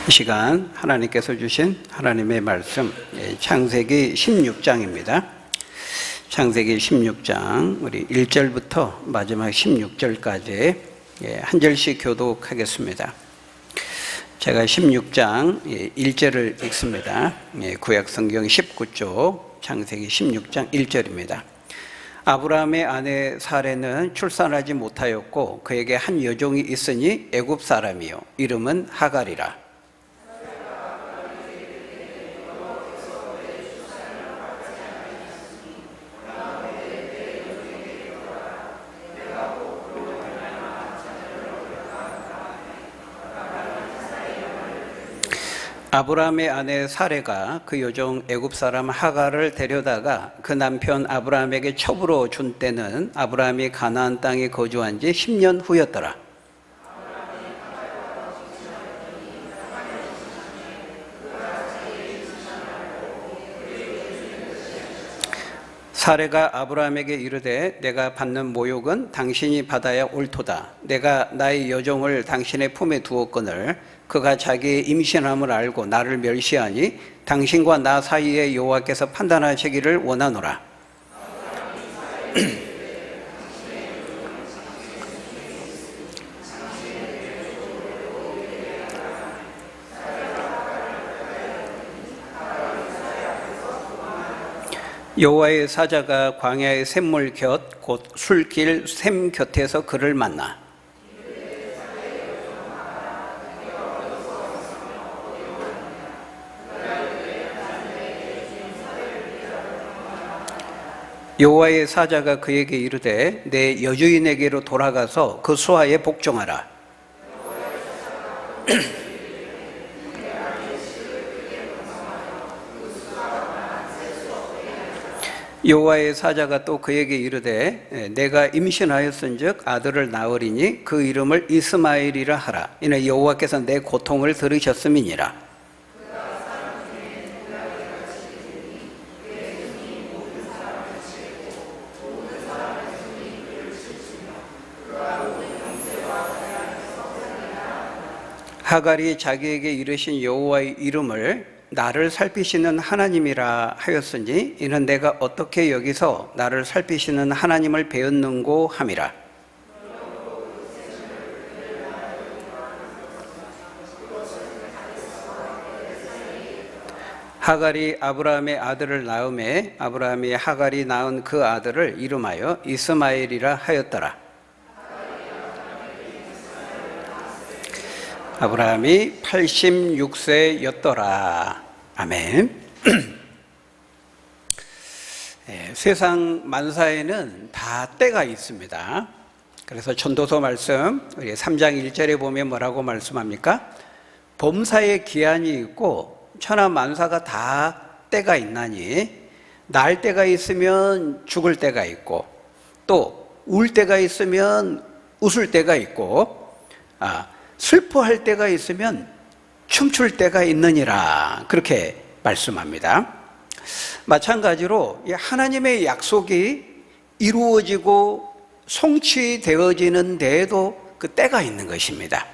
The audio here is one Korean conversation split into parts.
이 시간 하나님께서 주신 하나님의 말씀 창세기 16장입니다. 창세기 16장 우리 1절부터 마지막 16절까지 한 절씩 교독하겠습니다. 제가 16장 1절을 읽습니다. 구약성경 19쪽 창세기 16장 1절입니다. 아브라함의 아내 사레는 출산하지 못하였고 그에게 한 여종이 있으니 애굽 사람이요 이름은 하갈이라. 아브라함의 아내 사레가 그 여종 애굽 사람 하갈을 데려다가 그 남편 아브라함에게 첩으로 준 때는 아브라함이 가나안 땅에 거주한 지 10년 후였더라. 사레가 아브라함에게 이르되 내가 받는 모욕은 당신이 받아야 옳도다. 내가 나의 여종을 당신의 품에 두었거늘 그가 자기의 임신함을 알고 나를 멸시하니 당신과 나 사이에 여호와께서 판단하시기를 원하노라. 여호와의 사자가 광야의 샘물 곁 곧 술길 샘 곁에서 그를 만나 여호와의 사자가 그에게 이르되 내 여주인에게로 돌아가서 그 수하에 복종하라. 여호와의 사자가 또 그에게 이르되 내가 임신하였은즉 아들을 낳으리니 그 이름을 이스마엘이라 하라. 이는 여호와께서 내 고통을 들으셨음이니라. 하갈이 자기에게 이르신 여호와의 이름을 나를 살피시는 하나님이라 하였으니 이는 내가 어떻게 여기서 나를 살피시는 하나님을 배웠는고 함이라. 하갈이 아브라함의 아들을 낳음에 아브라함이 하갈이 낳은 그 아들을 이름하여 이스마엘이라 하였더라. 아브라함이 86세였더라. 아멘. 세상 만사에는 다 때가 있습니다. 그래서 전도서 말씀 우리 3장 1절에 보면 뭐라고 말씀합니까? 범사에 기한이 있고 천하 만사가 다 때가 있나니 날 때가 있으면 죽을 때가 있고 또 울 때가 있으면 웃을 때가 있고 슬퍼할 때가 있으면 춤출 때가 있느니라 그렇게 말씀합니다. 마찬가지로 하나님의 약속이 이루어지고 성취되어지는 데에도 그 때가 있는 것입니다.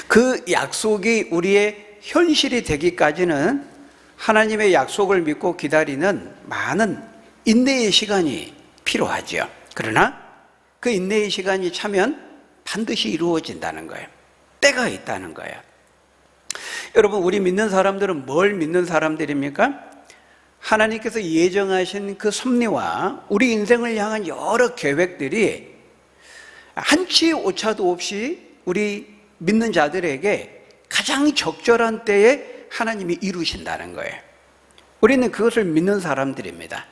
그 약속이 우리의 현실이 되기까지는 하나님의 약속을 믿고 기다리는 많은 인내의 시간이 필요하죠. 그러나 그 인내의 시간이 차면 반드시 이루어진다는 거예요. 때가 있다는 거예요. 여러분, 우리 믿는 사람들은 뭘 믿는 사람들입니까? 하나님께서 예정하신 그 섭리와 우리 인생을 향한 여러 계획들이 한치의 오차도 없이 우리 믿는 자들에게 가장 적절한 때에 하나님이 이루신다는 거예요. 우리는 그것을 믿는 사람들입니다.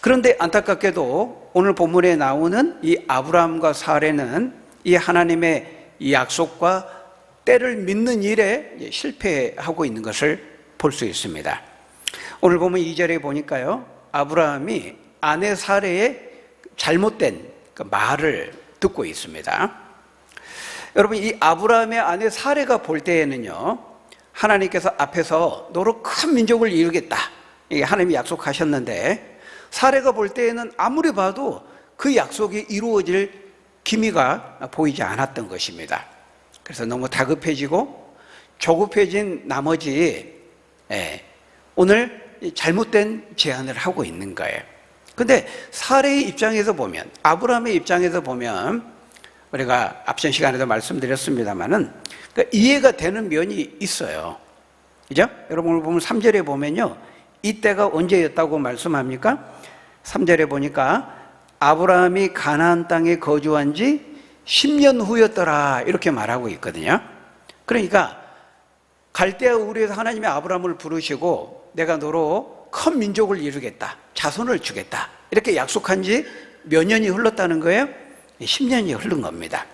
그런데 안타깝게도 오늘 본문에 나오는 이 아브라함과 사레는 이 하나님의 이 약속과 때를 믿는 일에 실패하고 있는 것을 볼 수 있습니다. 오늘 보면 2절에 보니까요, 아브라함이 아내 사레의 잘못된 그 말을 듣고 있습니다. 여러분, 이 아브라함의 아내 사레가 볼 때에는요, 하나님께서 앞에서 너로 큰 민족을 이루겠다, 이게 하나님이 약속하셨는데, 사레가 볼 때에는 아무리 봐도 그 약속이 이루어질 기미가 보이지 않았던 것입니다. 그래서 너무 다급해지고 조급해진 나머지 오늘 잘못된 제안을 하고 있는 거예요. 근데 사례의 입장에서 보면, 아브라함의 입장에서 보면, 우리가 앞선 시간에도 말씀드렸습니다만은 이해가 되는 면이 있어요. 그죠? 여러분 오늘 보면 3절에 보면요, 이때가 언제였다고 말씀합니까? 3절에 보니까 아브라함이 가나안 땅에 거주한 지 10년 후였더라, 이렇게 말하고 있거든요. 그러니까 갈대아 우르에서 하나님이 아브라함을 부르시고 내가 너로 큰 민족을 이루겠다, 자손을 주겠다, 이렇게 약속한 지 몇 년이 흘렀다는 거예요? 10년이 흐른 겁니다.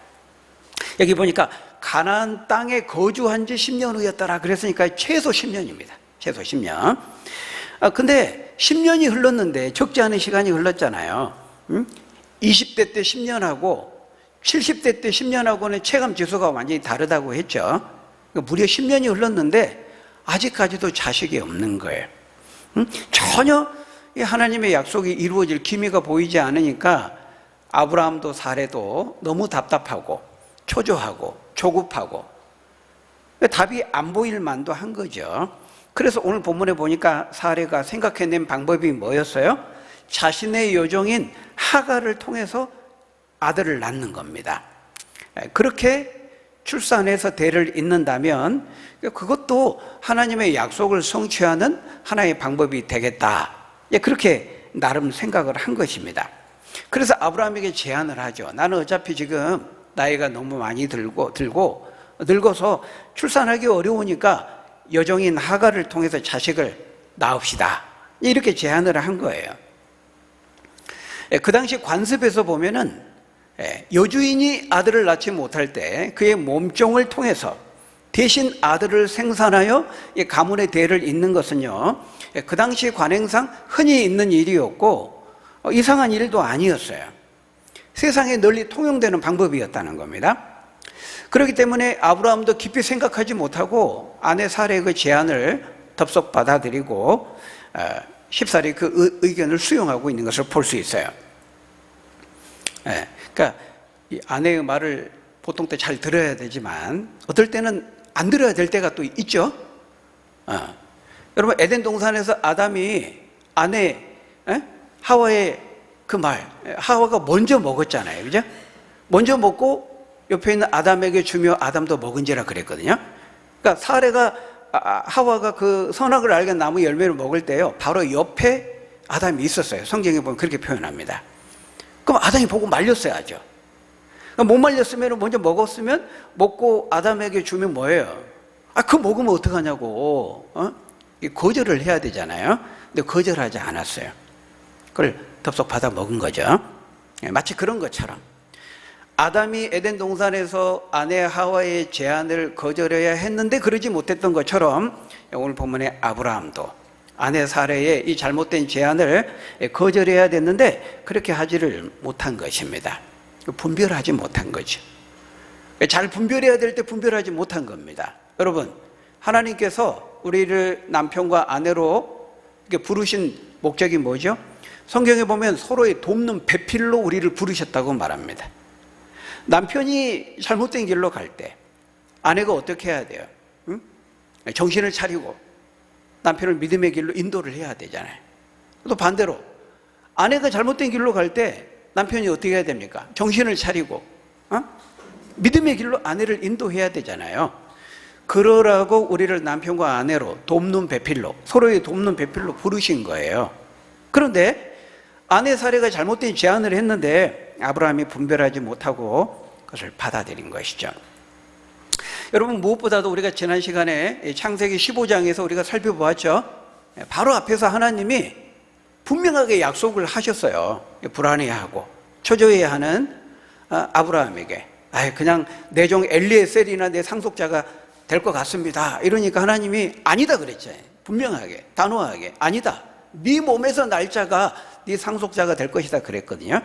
여기 보니까 가나안 땅에 거주한 지 10년 후였더라 그랬으니까 최소 10년입니다. 최소 10년. 근데 10년이 흘렀는데 적지 않은 시간이 흘렀잖아요. 20대 때 10년하고 70대 때 10년하고는 체감 지수가 완전히 다르다고 했죠. 무려 10년이 흘렀는데 아직까지도 자식이 없는 거예요. 전혀 하나님의 약속이 이루어질 기미가 보이지 않으니까 아브라함도 사레도 너무 답답하고 초조하고 조급하고 답이 안 보일 만도 한 거죠. 그래서 오늘 본문에 보니까 사레가 생각해낸 방법이 뭐였어요? 자신의 여종인 하갈을 통해서 아들을 낳는 겁니다. 그렇게 출산해서 대를 잇는다면 그것도 하나님의 약속을 성취하는 하나의 방법이 되겠다, 그렇게 나름 생각을 한 것입니다. 그래서 아브라함에게 제안을 하죠. 나는 어차피 지금 나이가 너무 많이 늙어서 출산하기 어려우니까 여종인 하갈을 통해서 자식을 낳읍시다, 이렇게 제안을 한 거예요. 그 당시 관습에서 보면은 여주인이 아들을 낳지 못할 때 그의 몸종을 통해서 대신 아들을 생산하여 가문의 대를 잇는 것은요, 그 당시 관행상 흔히 있는 일이었고 이상한 일도 아니었어요. 세상에 널리 통용되는 방법이었다는 겁니다. 그렇기 때문에 아브라함도 깊이 생각하지 못하고 아내 사레의 그 제안을 덥석 받아들이고 쉽사리 그 의견을 수용하고 있는 것을 볼 수 있어요. 그러니까 이 아내의 말을 보통 때 잘 들어야 되지만 어떨 때는 안 들어야 될 때가 또 있죠. 여러분 에덴 동산에서 아담이 아내 하와의 그 말, 하와가 먼저 먹었잖아요, 그죠? 먼저 먹고 옆에 있는 아담에게 주며 아담도 먹은지라 그랬거든요. 그러니까 사레가 하와가 그 선악을 알게 나무 열매를 먹을 때요, 바로 옆에 아담이 있었어요. 성경에 보면 그렇게 표현합니다. 그럼 아담이 보고 말렸어야죠. 못 말렸으면, 먼저 먹었으면 먹고 아담에게 주면 뭐예요? 그거 먹으면 어떡하냐고 거절을 해야 되잖아요. 근데 거절하지 않았어요. 그걸 덥석 받아 먹은 거죠. 마치 그런 것처럼 아담이 에덴 동산에서 아내 하와의 제안을 거절해야 했는데 그러지 못했던 것처럼 오늘 본문의 아브라함도 아내 사레의 이 잘못된 제안을 거절해야 됐는데 그렇게 하지를 못한 것입니다. 분별하지 못한 거죠. 잘 분별해야 될 때 분별하지 못한 겁니다. 여러분, 하나님께서 우리를 남편과 아내로 이렇게 부르신 목적이 뭐죠? 성경에 보면 서로의 돕는 배필로 우리를 부르셨다고 말합니다. 남편이 잘못된 길로 갈 때 아내가 어떻게 해야 돼요? 정신을 차리고 남편을 믿음의 길로 인도를 해야 되잖아요. 또 반대로 아내가 잘못된 길로 갈 때 남편이 어떻게 해야 됩니까? 정신을 차리고 믿음의 길로 아내를 인도해야 되잖아요. 그러라고 우리를 남편과 아내로 돕는 배필로, 서로의 돕는 배필로 부르신 거예요. 그런데 아내 사례가 잘못된 제안을 했는데 아브라함이 분별하지 못하고 그것을 받아들인 것이죠. 여러분, 무엇보다도 우리가 지난 시간에 창세기 15장에서 우리가 살펴보았죠. 바로 앞에서 하나님이 분명하게 약속을 하셨어요. 불안해하고 초조해하는 아브라함에게 그냥 내 종 엘리에셀이나 내 상속자가 될 것 같습니다. 이러니까 하나님이 아니다 그랬잖아요. 분명하게, 단호하게 아니다. 네 몸에서 날 자가 네 상속자가 될 것이다 그랬거든요.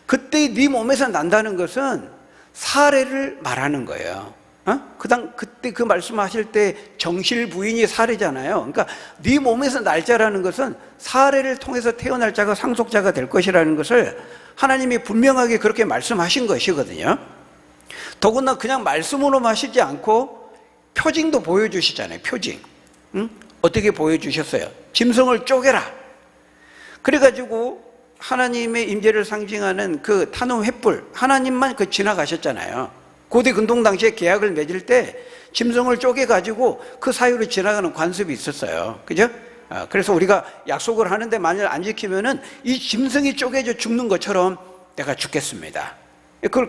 그때 네 몸에서 난다는 것은 사례를 말하는 거예요. 그때 그 말씀하실 때 정실 부인이 사례잖아요. 그러니까 네 몸에서 날 자라는 것은 사례를 통해서 태어날 자가 상속자가 될 것이라는 것을 하나님이 분명하게 그렇게 말씀하신 것이거든요. 더구나 그냥 말씀으로 하시지 않고 표징도 보여주시잖아요. 표징. 응? 어떻게 보여주셨어요? 짐승을 쪼개라. 그래가지고 하나님의 임재를 상징하는 그 타는 횃불, 하나님만 그 지나가셨잖아요. 고대 근동 당시에 계약을 맺을 때 짐승을 쪼개가지고 그 사이로 지나가는 관습이 있었어요. 그죠? 그래서 우리가 약속을 하는데 만일 안 지키면은 이 짐승이 쪼개져 죽는 것처럼 내가 죽겠습니다. 그걸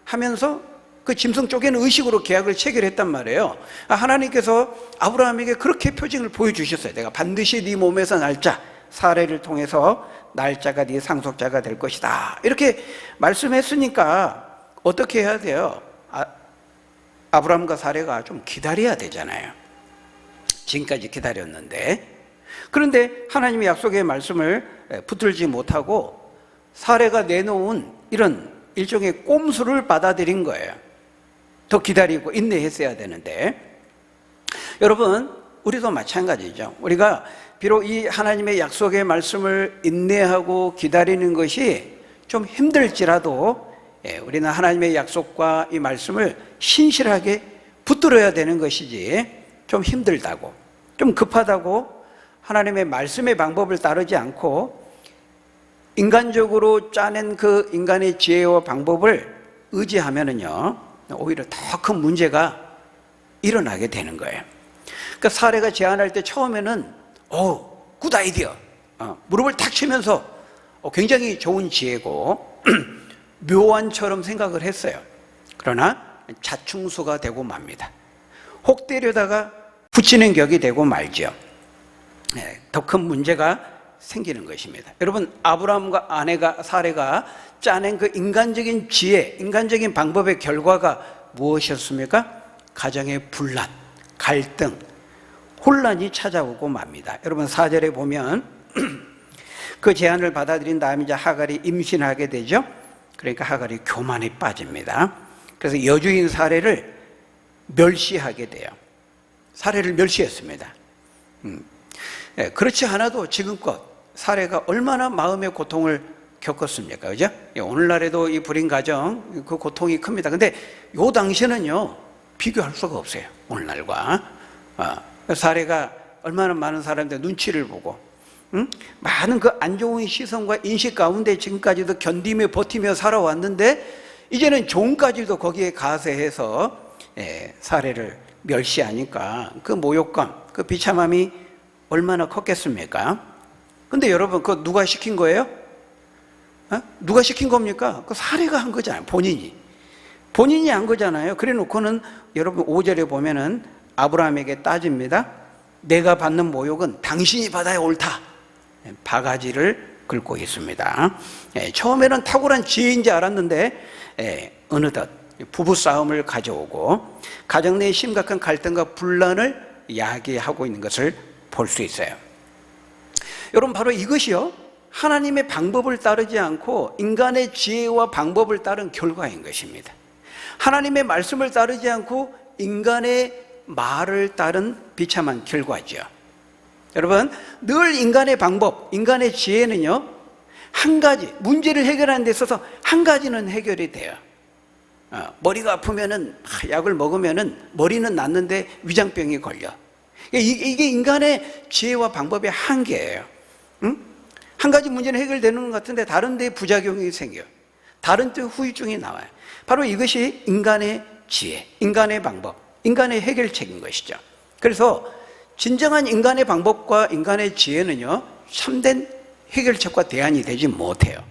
하면서 그 짐승 쪼개는 의식으로 계약을 체결했단 말이에요. 하나님께서 아브라함에게 그렇게 표징을 보여주셨어요. 내가 반드시 네 몸에서 날짜, 사례를 통해서 날짜가 네 상속자가 될 것이다. 이렇게 말씀했으니까 어떻게 해야 돼요? 아브라함과 사례가 좀 기다려야 되잖아요. 지금까지 기다렸는데. 그런데 하나님의 약속의 말씀을 붙들지 못하고 사례가 내놓은 이런 일종의 꼼수를 받아들인 거예요. 더 기다리고 인내했어야 되는데. 여러분, 우리도 마찬가지죠. 우리가 비록 이 하나님의 약속의 말씀을 인내하고 기다리는 것이 좀 힘들지라도 우리는 하나님의 약속과 이 말씀을 신실하게 붙들어야 되는 것이지, 좀 힘들다고, 좀 급하다고 하나님의 말씀의 방법을 따르지 않고 인간적으로 짜낸 그 인간의 지혜와 방법을 의지하면은요, 오히려 더 큰 문제가 일어나게 되는 거예요. 그러니까 사례가 제안할 때 처음에는 굿 아이디어, 무릎을 탁 치면서 굉장히 좋은 지혜고 묘안처럼 생각을 했어요. 그러나 자충수가 되고 맙니다. 혹 때려다가 붙이는 격이 되고 말죠. 더 큰 문제가 생기는 것입니다. 여러분, 아브라함과 아내가 사례가 짜낸 그 인간적인 지혜, 인간적인 방법의 결과가 무엇이었습니까? 가정의 분란, 갈등, 혼란이 찾아오고 맙니다. 여러분, 4절에 보면 그 제안을 받아들인 다음에 이제 하갈이 임신하게 되죠. 그러니까 하갈이 교만에 빠집니다. 그래서 여주인 사례를 멸시하게 돼요. 사례를 멸시했습니다. 그렇지 않아도 지금껏 사례가 얼마나 마음의 고통을 겪었습니까? 그죠? 오늘날에도 이 불임 가정 그 고통이 큽니다. 근데 요 당시에는요, 비교할 수가 없어요. 오늘날과. 사례가 얼마나 많은 사람들 눈치를 보고, 많은 그 안 좋은 시선과 인식 가운데 지금까지도 견디며 버티며 살아왔는데, 이제는 종까지도 거기에 가세해서 사례를 멸시하니까 그 모욕감, 그 비참함이 얼마나 컸겠습니까? 근데 여러분, 그거 누가 시킨 거예요? 누가 시킨 겁니까? 그 사례가 한 거잖아요. 본인이 한 거잖아요. 그래 놓고는 여러분 5절에 보면은 아브라함에게 따집니다. 내가 받는 모욕은 당신이 받아야 옳다. 바가지를 긁고 있습니다. 처음에는 탁월한 지혜인지 알았는데 어느덧 부부싸움을 가져오고 가정 내의 심각한 갈등과 분란을 야기하고 있는 것을 볼 수 있어요. 여러분, 바로 이것이요, 하나님의 방법을 따르지 않고 인간의 지혜와 방법을 따른 결과인 것입니다. 하나님의 말씀을 따르지 않고 인간의 말을 따른 비참한 결과죠. 여러분, 늘 인간의 방법, 인간의 지혜는요, 한 가지, 문제를 해결하는 데 있어서 한 가지는 해결이 돼요. 머리가 아프면은 약을 먹으면은 머리는 낫는데 위장병이 걸려. 이게 인간의 지혜와 방법의 한계예요. 한 가지 문제는 해결되는 것 같은데 다른 데 부작용이 생겨요. 다른 데 후유증이 나와요. 바로 이것이 인간의 지혜, 인간의 방법, 인간의 해결책인 것이죠. 그래서 진정한 인간의 방법과 인간의 지혜는요, 참된 해결책과 대안이 되지 못해요.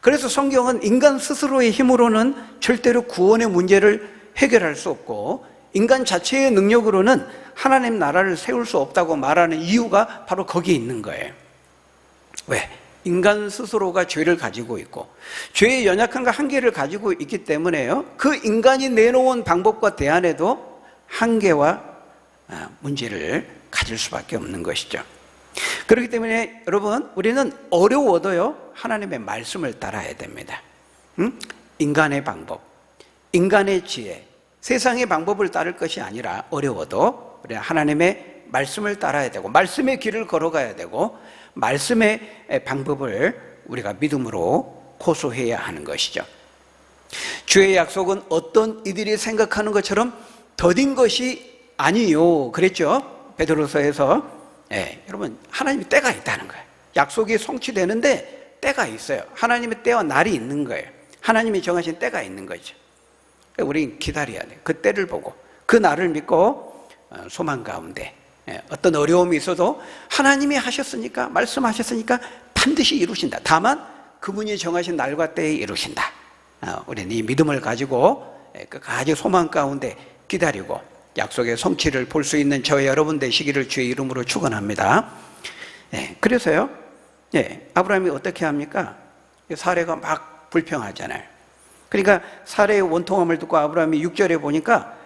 그래서 성경은 인간 스스로의 힘으로는 절대로 구원의 문제를 해결할 수 없고 인간 자체의 능력으로는 하나님 나라를 세울 수 없다고 말하는 이유가 바로 거기에 있는 거예요. 왜? 인간 스스로가 죄를 가지고 있고 죄의 연약함과 한계를 가지고 있기 때문에요, 그 인간이 내놓은 방법과 대안에도 한계와 문제를 가질 수밖에 없는 것이죠. 그렇기 때문에 여러분, 우리는 어려워도요, 하나님의 말씀을 따라야 됩니다. 인간의 방법, 인간의 지혜, 세상의 방법을 따를 것이 아니라 어려워도 우리 하나님의 말씀을 따라야 되고 말씀의 길을 걸어가야 되고 말씀의 방법을 우리가 믿음으로 고수해야 하는 것이죠. 주의 약속은 어떤 이들이 생각하는 것처럼 더딘 것이 아니요 그랬죠. 베드로서에서. 여러분, 하나님의 때가 있다는 거예요. 약속이 성취되는데 때가 있어요. 하나님의 때와 날이 있는 거예요. 하나님이 정하신 때가 있는 거죠. 우린 기다려야 돼요. 그 때를 보고 그 날을 믿고 소망 가운데 어떤 어려움이 있어도 하나님이 하셨으니까, 말씀하셨으니까 반드시 이루신다. 다만 그분이 정하신 날과 때에 이루신다. 우리는 이 믿음을 가지고 끝까지 소망 가운데 기다리고 약속의 성취를 볼 수 있는 저와 여러분 되시기를 주의 이름으로 축원합니다. 그래서요, 아브라함이 어떻게 합니까? 사례가 막 불평하잖아요. 그러니까 사례의 원통함을 듣고 아브라함이 6절에 보니까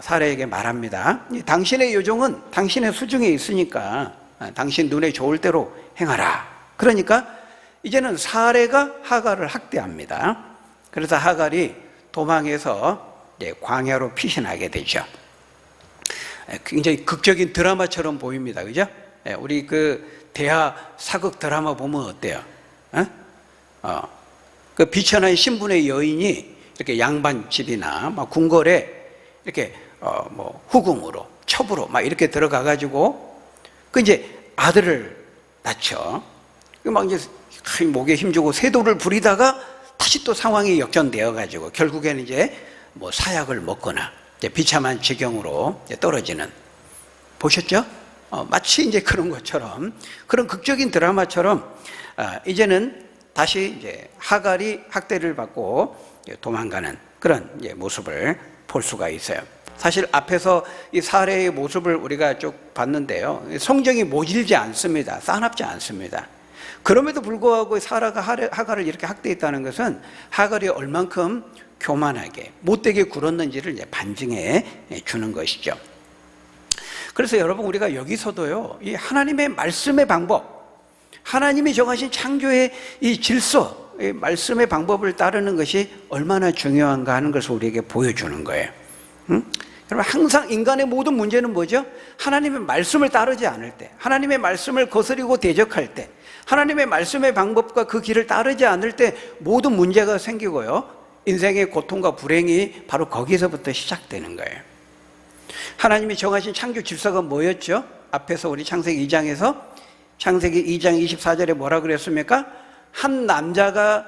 사례에게 말합니다. 당신의 요정은 당신의 수중에 있으니까 당신 눈에 좋을 대로 행하라. 그러니까 이제는 사례가 하갈을 학대합니다. 그래서 하갈이 도망해서 광야로 피신하게 되죠. 굉장히 극적인 드라마처럼 보입니다. 그죠? 우리 그 대하 사극 드라마 보면 어때요? 그 비천한 신분의 여인이 이렇게 양반집이나 막 궁궐에 이렇게 뭐 후궁으로, 첩으로 막 이렇게 들어가 가지고 그 이제 아들을 낳죠. 막 이제 목에 힘주고 세도를 부리다가 다시 또 상황이 역전되어 가지고 결국에는 이제 뭐 사약을 먹거나 이제 비참한 지경으로 떨어지는, 보셨죠? 마치 이제 그런 것처럼, 그런 극적인 드라마처럼 이제는 다시 이제 하갈이 학대를 받고 도망가는 그런 이제 모습을 볼 수가 있어요. 사실 앞에서 이 사례의 모습을 우리가 쭉 봤는데요, 성정이 모질지 않습니다. 싸납지 않습니다. 그럼에도 불구하고 사라가 하갈을 이렇게 학대했다는 것은 하갈이 얼만큼 교만하게 못되게 굴었는지를 이제 반증해 주는 것이죠. 그래서 여러분, 우리가 여기서도요, 이 하나님의 말씀의 방법, 하나님이 정하신 창조의 이 질서, 이 말씀의 방법을 따르는 것이 얼마나 중요한가 하는 것을 우리에게 보여주는 거예요. 여러분, 항상 인간의 모든 문제는 뭐죠? 하나님의 말씀을 따르지 않을 때, 하나님의 말씀을 거스리고 대적할 때, 하나님의 말씀의 방법과 그 길을 따르지 않을 때 모든 문제가 생기고요, 인생의 고통과 불행이 바로 거기서부터 시작되는 거예요. 하나님이 정하신 창조 질서가 뭐였죠? 앞에서 우리 창세기 2장에서, 창세기 2장 24절에 뭐라 그랬습니까? 한 남자가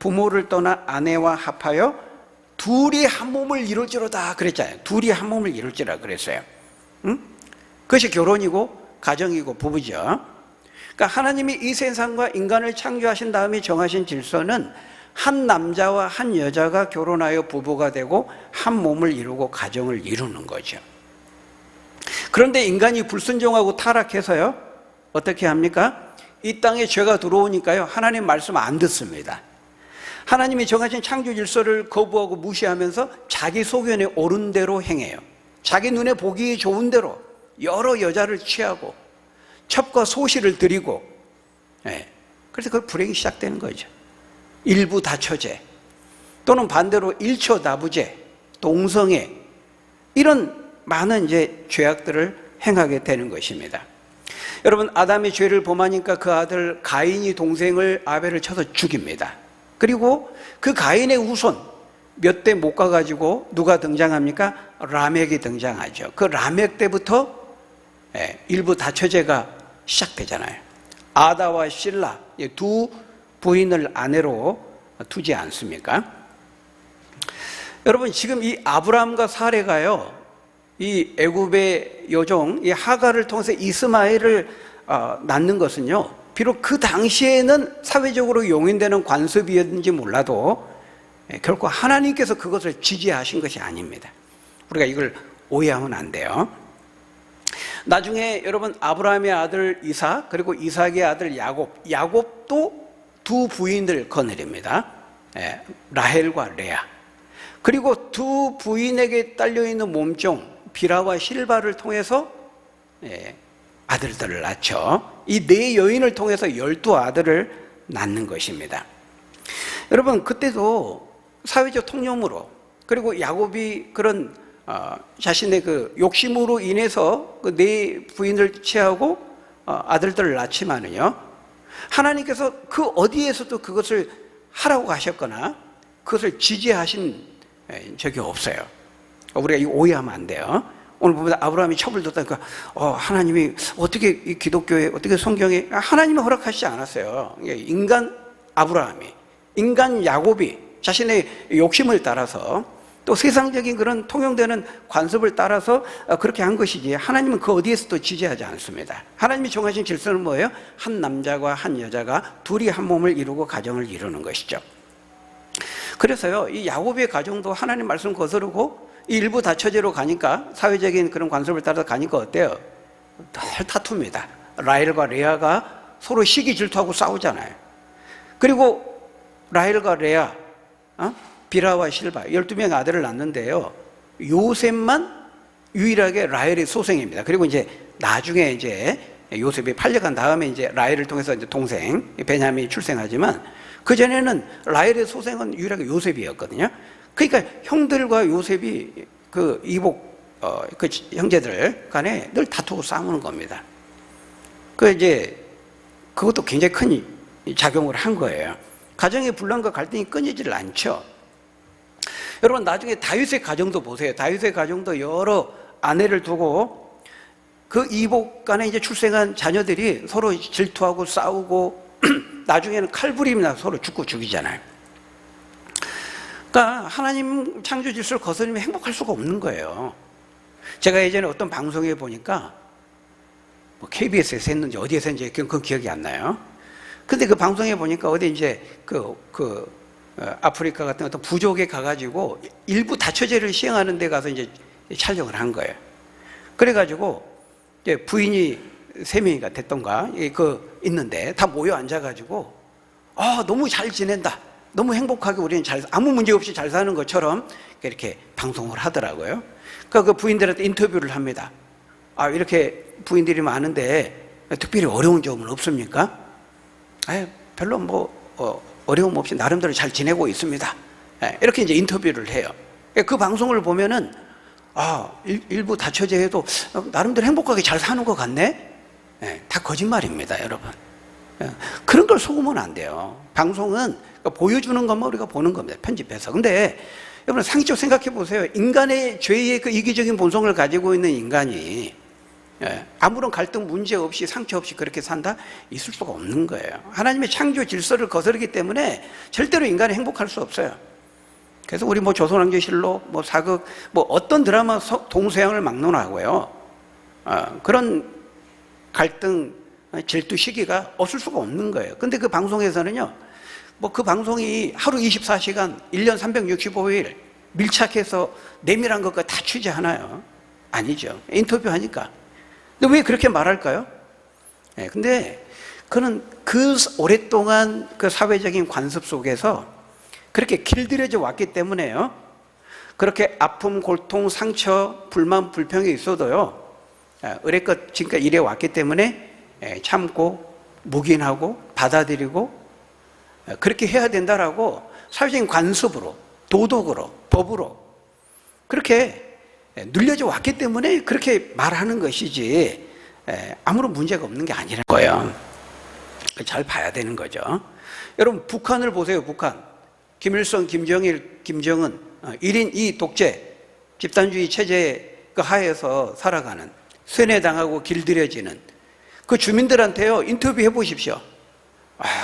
부모를 떠나 아내와 합하여 둘이 한 몸을 이룰지로다 그랬잖아요. 둘이 한 몸을 이룰지라 그랬어요. 그것이 결혼이고 가정이고 부부죠. 그러니까 하나님이 이 세상과 인간을 창조하신 다음에 정하신 질서는 한 남자와 한 여자가 결혼하여 부부가 되고 한 몸을 이루고 가정을 이루는 거죠. 그런데 인간이 불순종하고 타락해서요, 어떻게 합니까? 이 땅에 죄가 들어오니까요, 하나님 말씀 안 듣습니다. 하나님이 정하신 창조 질서를 거부하고 무시하면서 자기 소견에 옳은 대로 행해요. 자기 눈에 보기 좋은 대로 여러 여자를 취하고 첩과 소시를 드리고, 그래서 그 불행이 시작되는 거죠. 일부 다처제 또는 반대로 일처다부제, 동성애, 이런 많은 이제 죄악들을 행하게 되는 것입니다. 여러분, 아담이 죄를 범하니까 그 아들 가인이 동생을 아벨을 쳐서 죽입니다. 그리고 그 가인의 후손 몇 대 못 가가지고 누가 등장합니까? 라멕이 등장하죠. 그 라멕 때부터 일부 다처제가 시작되잖아요. 아다와 실라, 두 부인을 아내로 두지 않습니까? 여러분, 지금 이 아브라함과 사레가요, 이 애굽의 여종 이 하갈을 통해서 이스마엘을 낳는 것은요, 비록 그 당시에는 사회적으로 용인되는 관습이었는지 몰라도 결코 하나님께서 그것을 지지하신 것이 아닙니다. 우리가 이걸 오해하면 안 돼요. 나중에 여러분, 아브라함의 아들 이삭, 그리고 이삭의 아들 야곱도 두 부인을 거느립니다. 라헬과 레아. 그리고 두 부인에게 딸려있는 몸종 비라와 실바를 통해서 아들들을 낳죠. 이 네 여인을 통해서 12아들을 낳는 것입니다. 여러분, 그때도 사회적 통념으로, 그리고 야곱이 그런 자신의 그 욕심으로 인해서 그 네 부인을 취하고 아들들을 낳지만은요, 하나님께서 그 어디에서도 그것을 하라고 하셨거나 그것을 지지하신 적이 없어요. 우리가 이 오해하면 안 돼요. 오늘 보면 아브라함이 첩을 뒀다니까 하나님이 어떻게 이 기독교에 어떻게 성경에 하나님이 허락하시지 않았어요. 인간 아브라함이, 인간 야곱이 자신의 욕심을 따라서 또 세상적인 그런 통용되는 관습을 따라서 그렇게 한 것이지, 하나님은 그 어디에서도 지지하지 않습니다. 하나님이 정하신 질서는 뭐예요? 한 남자와 한 여자가 둘이 한 몸을 이루고 가정을 이루는 것이죠. 그래서요, 이 야곱의 가정도 하나님 말씀 거스르고 이 일부 다처제로 가니까, 사회적인 그런 관습을 따라서 가니까 어때요? 늘 다툽니다. 라헬과 레아가 서로 시기 질투하고 싸우잖아요. 그리고 라헬과 레아, 비라와 실바 12명의 아들을 낳는데요, 요셉만 유일하게 라헬의 소생입니다. 그리고 이제 나중에 이제 요셉이 팔려간 다음에 이제 라헬을 통해서 이제 동생 베냐민이 출생하지만, 그 전에는 라헬의 소생은 유일하게 요셉이었거든요. 그러니까 형들과 요셉이 그 이복 그 형제들 간에 늘 다투고 싸우는 겁니다. 그 이제 그것도 굉장히 큰 작용을 한 거예요. 가정의 분란과 갈등이 끊이질 않죠. 여러분, 나중에 다윗의 가정도 보세요. 다윗의 가정도 여러 아내를 두고 그 이복 간에 이제 출생한 자녀들이 서로 질투하고 싸우고 나중에는 칼부림이나 서로 죽고 죽이잖아요. 그러니까 하나님 창조 질서를 거스르면 행복할 수가 없는 거예요. 제가 예전에 어떤 방송에 보니까 뭐 KBS에서 했는지 어디에서 했는지 그건 기억이 안 나요. 근데 그 방송에 보니까 어디 이제 아프리카 같은 어떤 부족에 가가지고 일부 다처제를 시행하는 데 가서 이제 촬영을 한 거예요. 그래가지고 이제 부인이 3명이가 됐던가 있는데 다 모여 앉아가지고 너무 잘 지낸다, 너무 행복하게 우리는 아무 문제 없이 잘 사는 것처럼 이렇게 방송을 하더라고요. 그러니까 그 부인들한테 인터뷰를 합니다. 이렇게 부인들이 많은데 특별히 어려운 점은 없습니까? 별로 어려움 없이 나름대로 잘 지내고 있습니다. 이렇게 이제 인터뷰를 해요. 그 방송을 보면은 일부 다처제해도 나름대로 행복하게 잘 사는 것 같네? 다 거짓말입니다, 여러분. 그런 걸 속으면 안 돼요. 방송은 보여주는 것만 우리가 보는 겁니다, 편집해서. 근데 여러분, 상식적으로 생각해 보세요. 인간의 죄의 그 이기적인 본성을 가지고 있는 인간이 아무런 갈등 문제 없이 상처 없이 그렇게 산다? 있을 수가 없는 거예요. 하나님의 창조 질서를 거스르기 때문에 절대로 인간이 행복할 수 없어요. 그래서 우리 조선왕조실록, 사극, 어떤 드라마 동서양을 막론하고요, 그런 갈등, 질투 시기가 없을 수가 없는 거예요. 근데 그 방송에서는요, 그 방송이 하루 24시간, 1년 365일 밀착해서 내밀한 것과 다 취재하나요? 아니죠. 인터뷰하니까. 근데 왜 그렇게 말할까요? 근데 그는 그 오랫동안 그 사회적인 관습 속에서 그렇게 길들여져 왔기 때문에요, 그렇게 아픔, 고통, 상처, 불만, 불평이 있어도요, 의뢰껏 지금까지 이래 왔기 때문에 참고 묵인하고 받아들이고 그렇게 해야 된다라고 사회적인 관습으로, 도덕으로, 법으로 그렇게 눌려져 왔기 때문에 그렇게 말하는 것이지 아무런 문제가 없는 게 아니라는 거예요. 잘 봐야 되는 거죠. 여러분, 북한을 보세요. 북한 김일성, 김정일, 김정은 1인 2 독재 집단주의 체제 그 하에서 살아가는, 세뇌당하고 길들여지는 그 주민들한테요, 인터뷰 해보십시오.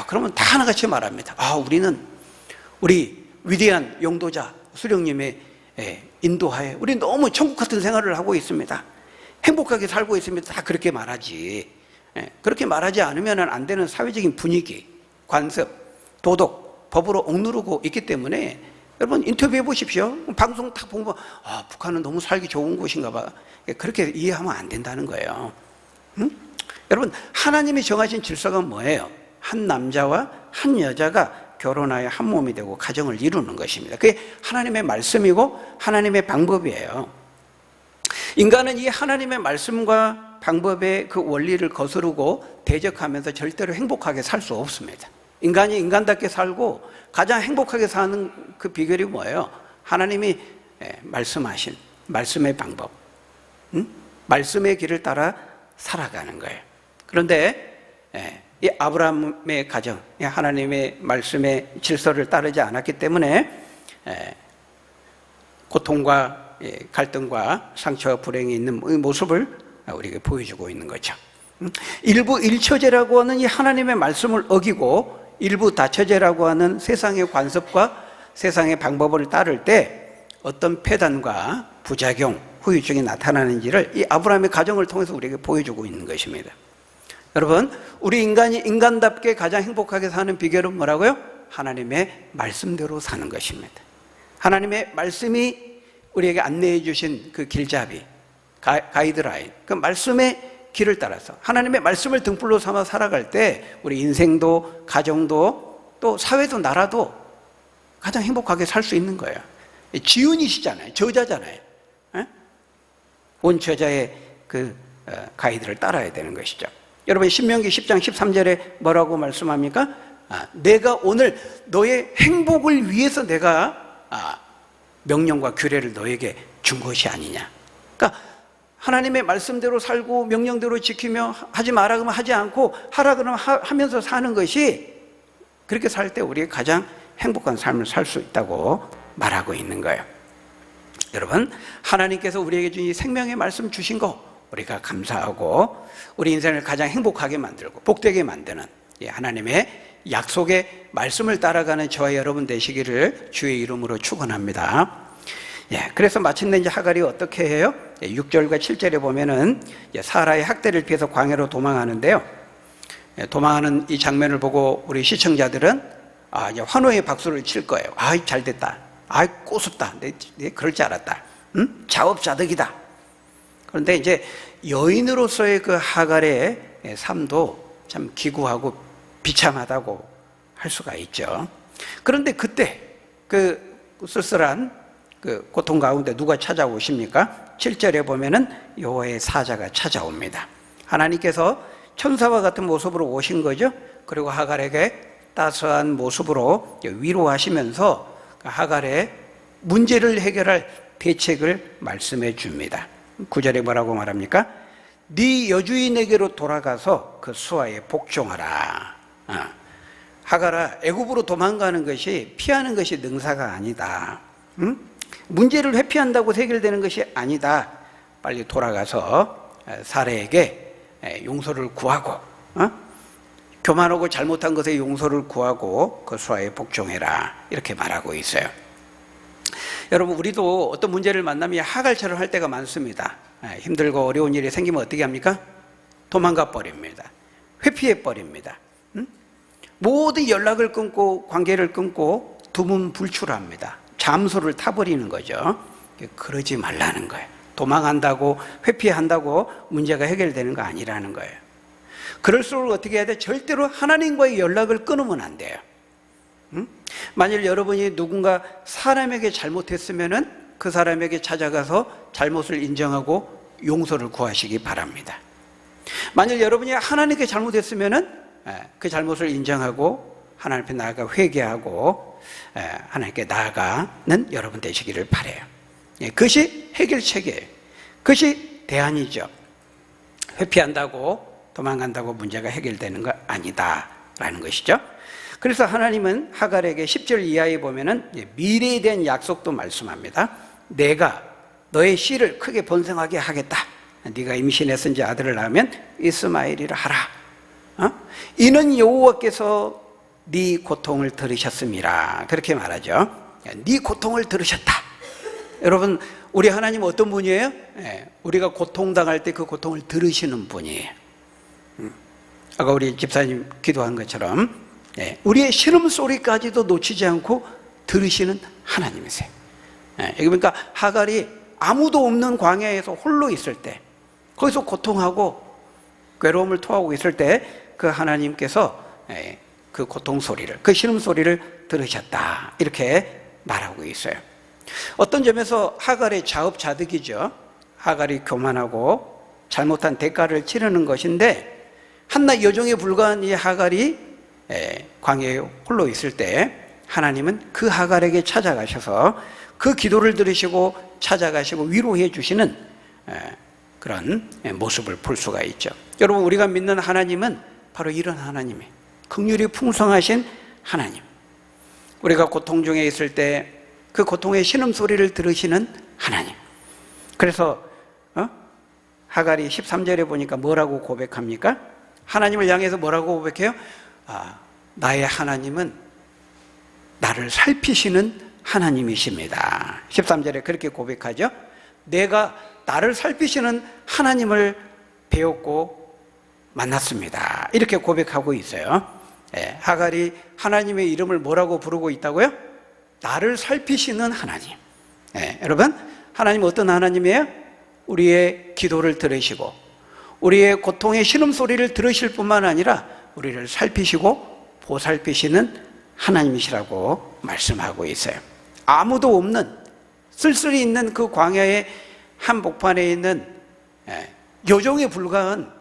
그러면 다 하나같이 말합니다. 우리는 우리 위대한 용도자 수령님의 인도하에 우리 너무 천국 같은 생활을 하고 있습니다. 행복하게 살고 있습니다. 다 그렇게 말하지. 그렇게 말하지 않으면 안 되는 사회적인 분위기, 관습, 도덕, 법으로 억누르고 있기 때문에 여러분 인터뷰해 보십시오. 방송 딱 보면 북한은 너무 살기 좋은 곳인가 봐. 그렇게 이해하면 안 된다는 거예요. 여러분, 하나님이 정하신 질서가 뭐예요? 한 남자와 한 여자가 결혼하여 한 몸이 되고 가정을 이루는 것입니다. 그게 하나님의 말씀이고 하나님의 방법이에요. 인간은 이 하나님의 말씀과 방법의 그 원리를 거스르고 대적하면서 절대로 행복하게 살 수 없습니다. 인간이 인간답게 살고 가장 행복하게 사는 그 비결이 뭐예요? 하나님이 말씀하신 말씀의 방법, 말씀의 길을 따라 살아가는 거예요. 그런데 이 아브라함의 가정, 하나님의 말씀의 질서를 따르지 않았기 때문에 고통과 갈등과 상처와 불행이 있는 이 모습을 우리에게 보여주고 있는 거죠. 일부 일처제라고 하는 이 하나님의 말씀을 어기고 일부 다처제라고 하는 세상의 관습과 세상의 방법을 따를 때 어떤 폐단과 부작용, 후유증이 나타나는지를 이 아브라함의 가정을 통해서 우리에게 보여주고 있는 것입니다. 여러분, 우리 인간이 인간답게 가장 행복하게 사는 비결은 뭐라고요? 하나님의 말씀대로 사는 것입니다. 하나님의 말씀이 우리에게 안내해 주신 그 길잡이, 가이드라인, 그 말씀의 길을 따라서 하나님의 말씀을 등불로 삼아 살아갈 때 우리 인생도 가정도 또 사회도 나라도 가장 행복하게 살 수 있는 거예요. 지은이시잖아요. 저자잖아요. 원저자의 그 가이드를 따라야 되는 것이죠. 여러분, 신명기 10장 13절에 뭐라고 말씀합니까? 내가 오늘 너의 행복을 위해서 내가 명령과 규례를 너에게 준 것이 아니냐. 그러니까 하나님의 말씀대로 살고 명령대로 지키며 하지 마라 그러면 하지 않고 하라 그러면 하면서 사는 것이, 그렇게 살 때 우리가 가장 행복한 삶을 살 수 있다고 말하고 있는 거예요. 여러분, 하나님께서 우리에게 준 이 생명의 말씀 주신 거 우리가 감사하고 우리 인생을 가장 행복하게 만들고 복되게 만드는 하나님의 약속의 말씀을 따라가는 저와 여러분 되시기를 주의 이름으로 축원합니다. 그래서 마침내 이제 하갈이 어떻게 해요? 6절과 7절에 보면은 사라의 학대를 피해서 광야로 도망하는데요. 도망하는 이 장면을 보고 우리 시청자들은 이제 환호의 박수를 칠 거예요. 잘 됐다. 꼬숩다. 내 그럴 줄 알았다. 자업자득이다. 그런데 이제 여인으로서의 그 하갈의 삶도 참 기구하고 비참하다고 할 수가 있죠. 그런데 그때 그 쓸쓸한 그 고통 가운데 누가 찾아오십니까? 7절에 보면은 여호와의 사자가 찾아옵니다. 하나님께서 천사와 같은 모습으로 오신 거죠. 그리고 하갈에게 따스한 모습으로 위로하시면서 하갈의 문제를 해결할 대책을 말씀해 줍니다. 9절에 뭐라고 말합니까? 네 여주인에게로 돌아가서 그 수하에 복종하라. 하갈아, 애굽으로 도망가는 것이 피하는 것이 능사가 아니다. 문제를 회피한다고 해결되는 것이 아니다. 빨리 돌아가서 사라에게 용서를 구하고 교만하고 잘못한 것에 용서를 구하고 그 수하에 복종해라. 이렇게 말하고 있어요. 여러분, 우리도 어떤 문제를 만나면 하갈처럼 할 때가 많습니다. 힘들고 어려운 일이 생기면 어떻게 합니까? 도망가 버립니다. 회피해 버립니다. 모든 연락을 끊고 관계를 끊고 두문불출합니다. 잠소를 타버리는 거죠. 그러지 말라는 거예요. 도망한다고 회피한다고 문제가 해결되는 거 아니라는 거예요. 그럴수록 어떻게 해야 돼? 절대로 하나님과의 연락을 끊으면 안 돼요. 만일 여러분이 누군가 사람에게 잘못했으면은 그 사람에게 찾아가서 잘못을 인정하고 용서를 구하시기 바랍니다. 만일 여러분이 하나님께 잘못했으면은 그 잘못을 인정하고 하나님 앞에 나아가 회개하고 하나님께 나아가는 여러분 되시기를 바라요. 그것이 해결책이에요. 그것이 대안이죠. 회피한다고 도망간다고 문제가 해결되는 거 아니다라는 것이죠. 그래서 하나님은 하갈에게 10절 이하에 보면은 미래에 대한 약속도 말씀합니다. 내가 너의 씨를 크게 번성하게 하겠다. 네가 임신해서 이제 아들을 낳으면 이스마엘이라 하라. 이는 여호와께서 네 고통을 들으셨음이라. 그렇게 말하죠. 네 고통을 들으셨다. 여러분, 우리 하나님은 어떤 분이에요? 우리가 고통당할 때 그 고통을 들으시는 분이에요. 아까 우리 집사님 기도한 것처럼 우리의 신음소리까지도 놓치지 않고 들으시는 하나님이세요. 여기 보니까 하갈이 아무도 없는 광야에서 홀로 있을 때, 거기서 고통하고 괴로움을 토하고 있을 때 그 하나님께서 그 고통 소리를, 그 신음소리를 들으셨다. 이렇게 말하고 있어요. 어떤 점에서 하갈의 자업자득이죠. 하갈이 교만하고 잘못한 대가를 치르는 것인데, 한낱 여종에 불과한 이 하갈이 광야에 홀로 있을 때 하나님은 그 하갈에게 찾아가셔서 그 기도를 들으시고 찾아가시고 위로해 주시는 그런 모습을 볼 수가 있죠. 여러분, 우리가 믿는 하나님은 바로 이런 하나님이에요. 긍휼이 풍성하신 하나님. 우리가 고통 중에 있을 때 그 고통의 신음소리를 들으시는 하나님. 그래서 하갈이 13절에 보니까 뭐라고 고백합니까? 하나님을 향해서 뭐라고 고백해요? 나의 하나님은 나를 살피시는 하나님이십니다. 13절에 그렇게 고백하죠. 내가 나를 살피시는 하나님을 배웠고 만났습니다. 이렇게 고백하고 있어요. 하갈이 하나님의 이름을 뭐라고 부르고 있다고요? 나를 살피시는 하나님. 여러분, 하나님은 어떤 하나님이에요? 우리의 기도를 들으시고 우리의 고통의 신음소리를 들으실 뿐만 아니라 우리를 살피시고 보살피시는 하나님이시라고 말씀하고 있어요. 아무도 없는 쓸쓸히 있는 그 광야의 한복판에 있는 요정에 불과한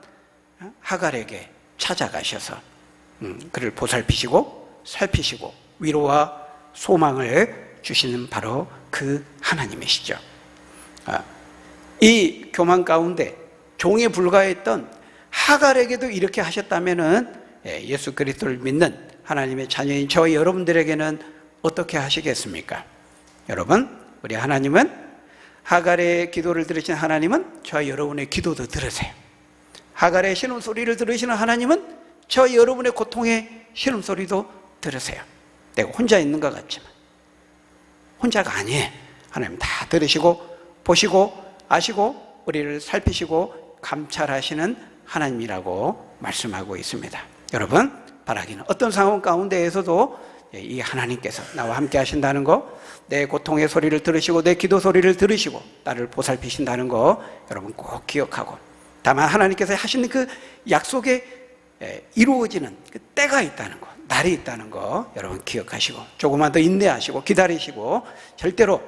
하갈에게 찾아가셔서 그를 보살피시고 살피시고 위로와 소망을 주시는 바로 그 하나님이시죠. 이 교만 가운데 종에 불과했던 하갈에게도 이렇게 하셨다면은 예수 그리스도를 믿는 하나님의 자녀인 저와 여러분들에게는 어떻게 하시겠습니까? 여러분, 우리 하나님은 하갈의 기도를 들으신 하나님은 저와 여러분의 기도도 들으세요. 하갈의 신음소리를 들으시는 하나님은 저와 여러분의 고통의 신음소리도 들으세요. 내가 혼자 있는 것 같지만 혼자가 아니에요. 하나님 다 들으시고 보시고 아시고 우리를 살피시고 감찰하시는 하나님이라고 말씀하고 있습니다. 여러분, 바라기는 어떤 상황 가운데에서도 이 하나님께서 나와 함께 하신다는 거, 내 고통의 소리를 들으시고 내 기도 소리를 들으시고 나를 보살피신다는 거 여러분 꼭 기억하고, 다만 하나님께서 하시는 그 약속에 이루어지는 그 때가 있다는 거, 날이 있다는 거 여러분 기억하시고 조금만 더 인내하시고 기다리시고 절대로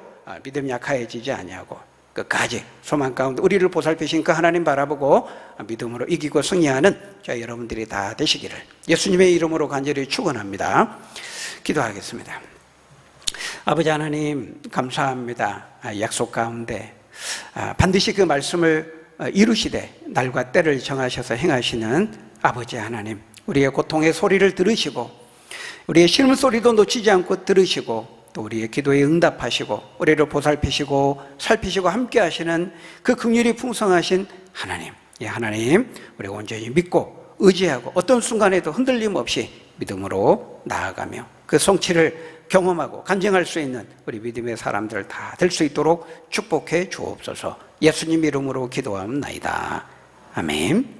믿음이 약해지지 아니하고 끝까지 소망 가운데 우리를 보살피신 그 하나님 바라보고 믿음으로 이기고 승리하는 저희 여러분들이 다 되시기를 예수님의 이름으로 간절히 축원합니다. 기도하겠습니다. 아버지 하나님 감사합니다. 약속 가운데 반드시 그 말씀을 이루시되 날과 때를 정하셔서 행하시는 아버지 하나님, 우리의 고통의 소리를 들으시고 우리의 신음소리도 놓치지 않고 들으시고 또 우리의 기도에 응답하시고 우리를 보살피시고 살피시고 함께 하시는 그 긍휼이 풍성하신 하나님, 이 하나님 우리가 온전히 믿고 의지하고 어떤 순간에도 흔들림 없이 믿음으로 나아가며 그 성취를 경험하고 간증할 수 있는 우리 믿음의 사람들 다 될 수 있도록 축복해 주옵소서. 예수님 이름으로 기도하옵나이다. 아멘.